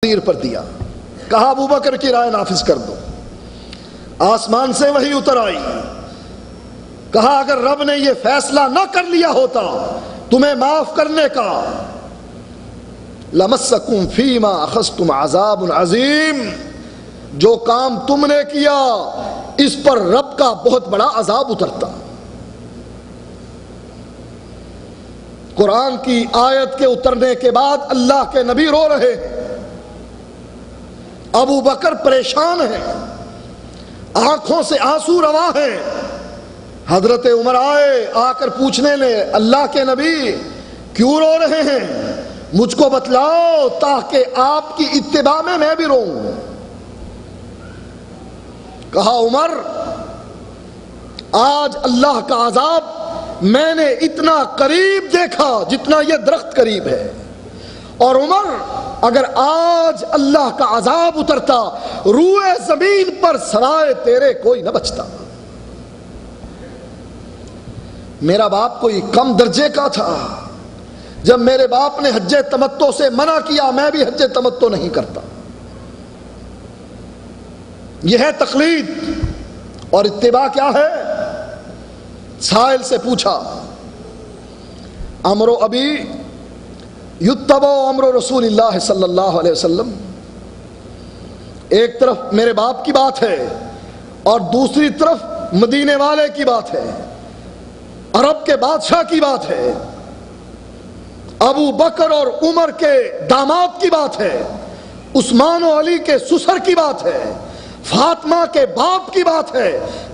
تیر پر دیا، کہا ابو بکر کی رائے نافذ کر دو۔ آسمان سے وحی اتر آئی، کہا اگر رب نے یہ فیصلہ نہ کر لیا ہوتا تمہیں معاف کرنے کا، لمسکم فیما اخذتم عذاب عظیم، جو کام تم نے کیا اس پر رب کا بہت بڑا عذاب اترتا۔ قرآن کی آیت کے اترنے کے بعد اللہ کے نبی رو رہے ہیں، ابو بکر پریشان ہیں، آنکھوں سے آنسو رواں ہیں۔ حضرت عمر آئے، آ کر پوچھنے لے اللہ کے نبی کیوں رو رہے ہیں، مجھ کو بتلاؤ تاکہ آپ کی اتباع میں بھی روؤں۔ کہا عمر آج اللہ کا عذاب میں نے اتنا قریب دیکھا جتنا یہ درخت قریب ہے، اور عمر اگر آج اللہ کا عذاب اترتا روئے زمین پر سرائے تیرے کوئی نہ بچتا۔ میرا باپ کوئی کم درجے کا تھا، جب میرے باپ نے حج تمتع سے منع کیا میں بھی حج تمتع نہیں کرتا۔ یہ ہے تقلید، اور اتباع کیا ہے؟ سائل سے پوچھا امر ابی یتبع امر رسول اللہ صلی اللہ علیہ وسلم، ایک طرف میرے باپ کی بات ہے اور دوسری طرف مدینے والے کی بات ہے، عرب کے بادشاہ کی بات ہے، ابو بکر اور عمر کے داماد کی بات ہے، عثمان و علی کے سسر کی بات ہے، فاطمہ کے باپ کی بات ہے،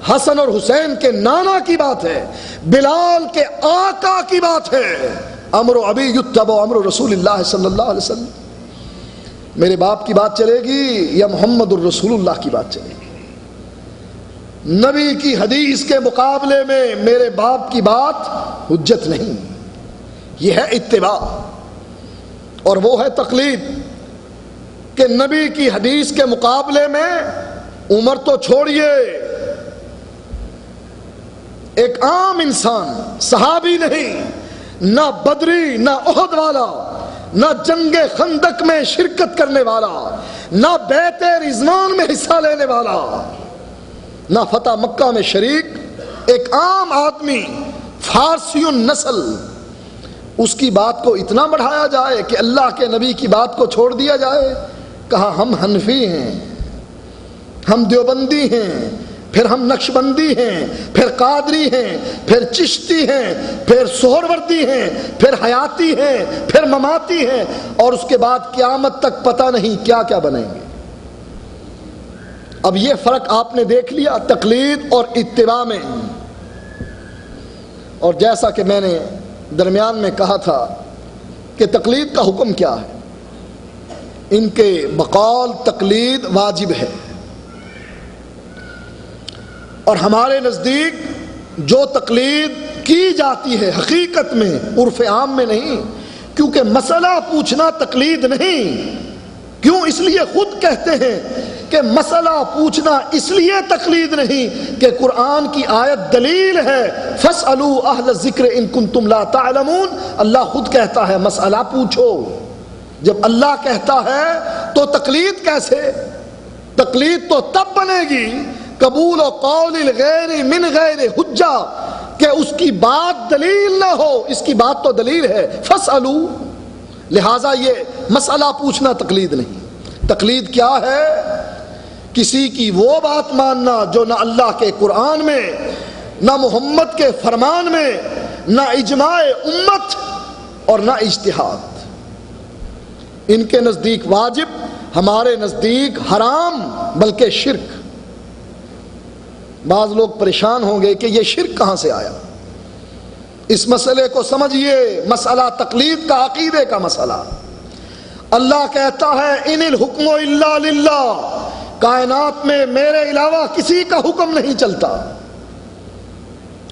حسن اور حسین کے نانا کی بات ہے، بلال کے آقا کی بات ہے۔ امر ابی یتبع امر رسول اللہ صلی اللہ علیہ وسلم، میرے باپ کی بات چلے گی یا محمد الرسول اللہ کی بات چلے گی؟ نبی کی حدیث کے مقابلے میں میرے باپ کی بات حجت نہیں، یہ ہے اتباع، اور وہ ہے تقلید کہ نبی کی حدیث کے مقابلے میں عمر تو چھوڑیے، ایک عام انسان، صحابی نہیں، نہ بدری، نہ احد والا، نہ جنگ خندق میں شرکت کرنے والا، نہ بیعت رضوان میں حصہ لینے والا، نہ فتح مکہ میں شریک، ایک عام آدمی فارسی النسل، اس کی بات کو اتنا بڑھایا جائے کہ اللہ کے نبی کی بات کو چھوڑ دیا جائے۔ کہا ہم حنفی ہیں، ہم دیوبندی ہیں، پھر ہم نقشبندی ہیں، پھر قادری ہیں، پھر چشتی ہیں، پھر سہروردی ہیں، پھر حیاتی ہیں، پھر مماتی ہیں، اور اس کے بعد قیامت تک پتہ نہیں کیا کیا بنیں گے۔ اب یہ فرق آپ نے دیکھ لیا تقلید اور اتباع میں، اور جیسا کہ میں نے درمیان میں کہا تھا کہ تقلید کا حکم کیا ہے، ان کے بقول تقلید واجب ہے، اور ہمارے نزدیک جو تقلید کی جاتی ہے حقیقت میں عرف عام میں نہیں، کیونکہ مسئلہ پوچھنا تقلید نہیں۔ کیوں؟ اس لیے خود کہتے ہیں کہ مسئلہ پوچھنا اس لیے تقلید نہیں کہ قرآن کی آیت دلیل ہے، فَاسْأَلُوا أَهْلَ الذِّكْرِ إِن كُنتُمْ لَا تَعْلَمُونَ، اللہ خود کہتا ہے مسئلہ پوچھو۔ جب اللہ کہتا ہے تو تقلید کیسے؟ تقلید تو تب بنے گی قبول و قول الغیر من غیر حجہ، کہ اس کی بات دلیل نہ ہو، اس کی بات تو دلیل ہے، فَاسْأَلُوا، لہٰذا یہ مسئلہ پوچھنا تقلید نہیں۔ تقلید کیا ہے؟ کسی کی وہ بات ماننا جو نہ اللہ کے قرآن میں، نہ محمد کے فرمان میں، نہ اجماع امت اور نہ اجتہاد۔ ان کے نزدیک واجب، ہمارے نزدیک حرام، بلکہ شرک۔ بعض لوگ پریشان ہوں گے کہ یہ شرک کہاں سے آیا؟ اس مسئلے کو سمجھیے، مسئلہ تقلید کا عقیدے کا مسئلہ۔ اللہ کہتا ہے ان الحکم الا للہ، کائنات میں میرے علاوہ کسی کا حکم نہیں چلتا۔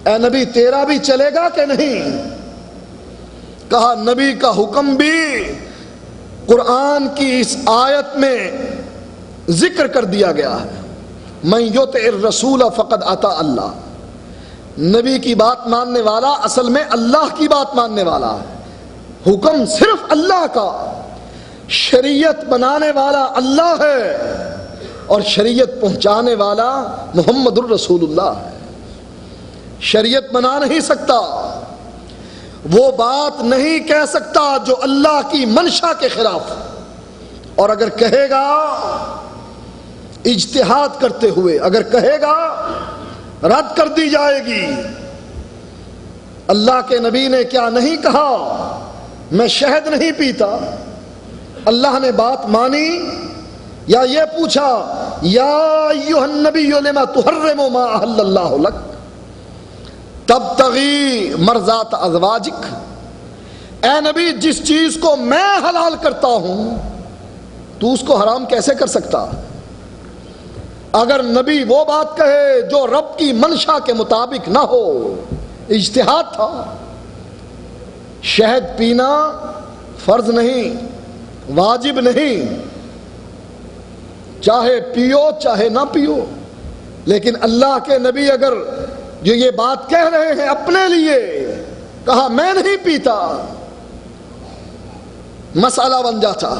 اے نبی تیرا بھی چلے گا کہ نہیں؟ کہا نبی کا حکم بھی قرآن کی اس آیت میں ذکر کر دیا گیا ہے، من یطع الرسول فقد اطاع اللہ، نبی کی بات ماننے والا اصل میں اللہ کی بات ماننے والا ہے، حکم صرف اللہ کا، شریعت بنانے والا اللہ ہے اور شریعت پہنچانے والا محمد الرسول اللہ ہے۔ شریعت بنا نہیں سکتا، وہ بات نہیں کہہ سکتا جو اللہ کی منشا کے خلاف، اور اگر کہے گا اجتہاد کرتے ہوئے، اگر کہے گا رد کر دی جائے گی۔ اللہ کے نبی نے کیا نہیں کہا؟ میں شہد نہیں پیتا، اللہ نے بات مانی؟ یا یہ پوچھا یا ایھا النبی لما تحرم ما احل اللہ لک تبتغی مرضات ازواجک، اے نبی جس چیز کو میں حلال کرتا ہوں تو اس کو حرام کیسے کر سکتا؟ اگر نبی وہ بات کہے جو رب کی منشا کے مطابق نہ ہو، اجتہاد تھا۔ شہد پینا فرض نہیں، واجب نہیں، چاہے پیو چاہے نہ پیو، لیکن اللہ کے نبی اگر جو یہ بات کہہ رہے ہیں اپنے لیے، کہا میں نہیں پیتا، مسئلہ بن جاتا۔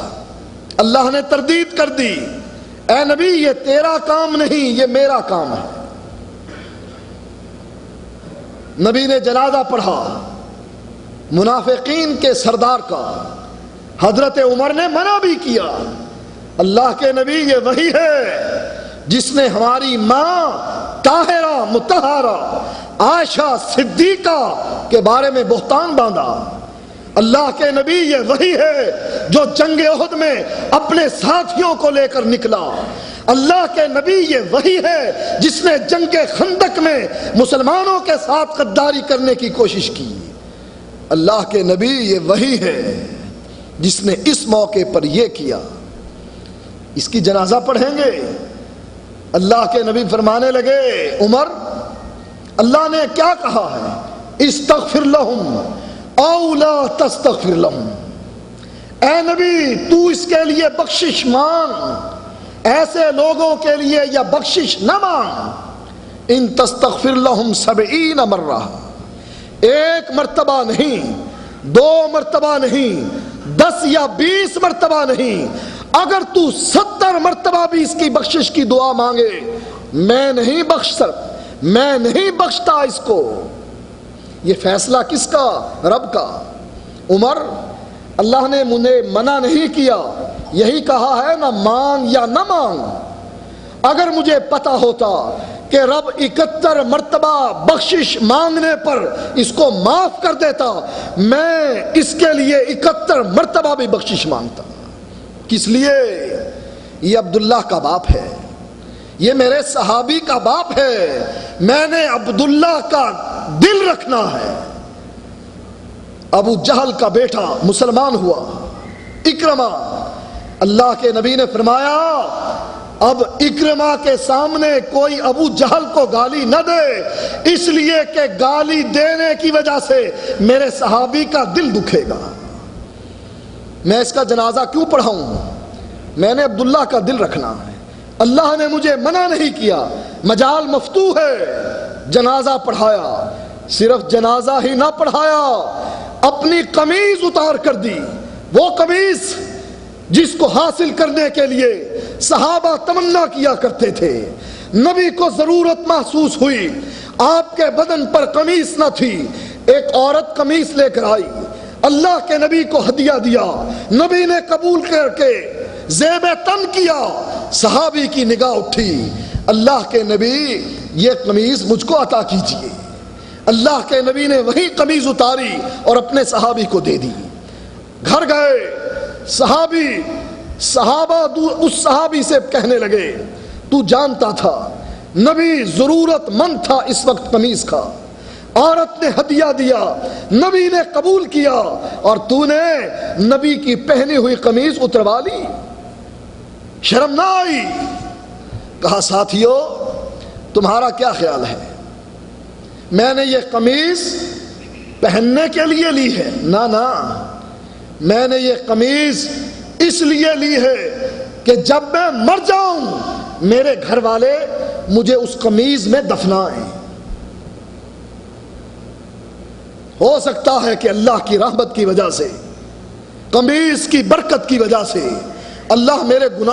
اللہ نے تردید کر دی، اے نبی یہ تیرا کام نہیں، یہ میرا کام ہے۔ نبی نے جنازہ پڑھا منافقین کے سردار کا، حضرت عمر نے منع بھی کیا۔ اللہ کے نبی یہ وہی ہے جس نے ہماری ماں طاہرہ مطہرہ عائشہ صدیقہ کے بارے میں بہتان باندھا۔ اللہ کے نبی یہ وہی ہے جو جنگ احد میں اپنے ساتھیوں کو لے کر نکلا۔ اللہ کے نبی یہ وہی ہے جس نے جنگ خندق میں مسلمانوں کے ساتھ غداری کرنے کی کوشش کی۔ اللہ کے نبی یہ وہی ہے جس نے اس موقع پر یہ کیا۔ اس کی جنازہ پڑھیں گے۔ اللہ کے نبی فرمانے لگے، عمر اللہ نے کیا کہا ہے؟ استغفر لہم او لا تستغفر لہم، اے نبی تو اس کے لیے بخشش مانگ، ایسے لوگوں کے لیے یا بخشش نہ مانگ۔ ان تستغفر لہم 70 مرہ، ایک مرتبہ نہیں، 2 مرتبہ نہیں، 10 یا 20 مرتبہ نہیں، اگر تو 70 مرتبہ بھی اس کی بخشش کی دعا مانگے، میں نہیں بخشتا اس کو۔ یہ فیصلہ کس کا؟ رب کا۔ عمر اللہ نے مجھے منع نہیں کیا، یہی کہا ہے نہ مانگ یا نہ مانگ۔ اگر مجھے پتا ہوتا کہ رب 71 مرتبہ بخشش مانگنے پر اس کو معاف کر دیتا، میں اس کے لیے 71 مرتبہ بھی بخشش مانگتا۔ کس لیے؟ یہ عبداللہ کا باپ ہے، یہ میرے صحابی کا باپ ہے، میں نے عبداللہ کا دل رکھنا ہے۔ ابو جہل کا بیٹا مسلمان ہوا، اکرمہ، اللہ کے نبی نے فرمایا اب اکرمہ کے سامنے کوئی ابو جہل کو گالی نہ دے، اس لیے کہ گالی دینے کی وجہ سے میرے صحابی کا دل دکھے گا۔ میں اس کا جنازہ کیوں پڑھاؤں؟ میں نے عبداللہ کا دل رکھنا ہے۔ اللہ نے مجھے منع نہیں کیا، مجال مفتوح ہے، جنازہ پڑھایا۔ صرف جنازہ ہی نہ پڑھایا، اپنی قمیض اتار کر دی، وہ قمیض جس کو حاصل کرنے کے لیے صحابہ تمنا کیا کرتے تھے۔ نبی کو ضرورت محسوس ہوئی، آپ کے بدن پر قمیص نہ تھی، ایک عورت قمیص لے کر آئی، اللہ کے نبی کو ہدیہ دیا، نبی نے قبول کر کے زیب تن کیا، صحابی کی نگاہ اٹھی، اللہ کے نبی یہ قمیص مجھ کو عطا کیجئے۔ اللہ کے نبی نے وہی قمیص اتاری اور اپنے صحابی کو دے دی۔ گھر گئے صحابہ اس صحابی سے کہنے لگے، تو جانتا تھا نبی ضرورت مند تھا اس وقت قمیص کا، عورت نے ہدیہ دیا، نبی نے قبول کیا، اور تو نے نبی کی پہنی ہوئی قمیص اتروا لی، شرم نہ آئی؟ کہا ساتھیو تمہارا کیا خیال ہے؟ میں نے یہ قمیص پہننے کے لیے لی ہے؟ نہ، میں نے یہ قمیص اس لیے لی ہے کہ جب میں مر جاؤں میرے گھر والے مجھے اس قمیص میں دفنائیں۔ ہو سکتا ہے کہ اللہ کی رحمت کی وجہ سے قمیص کی برکت کی وجہ سے اللہ میرے گناہ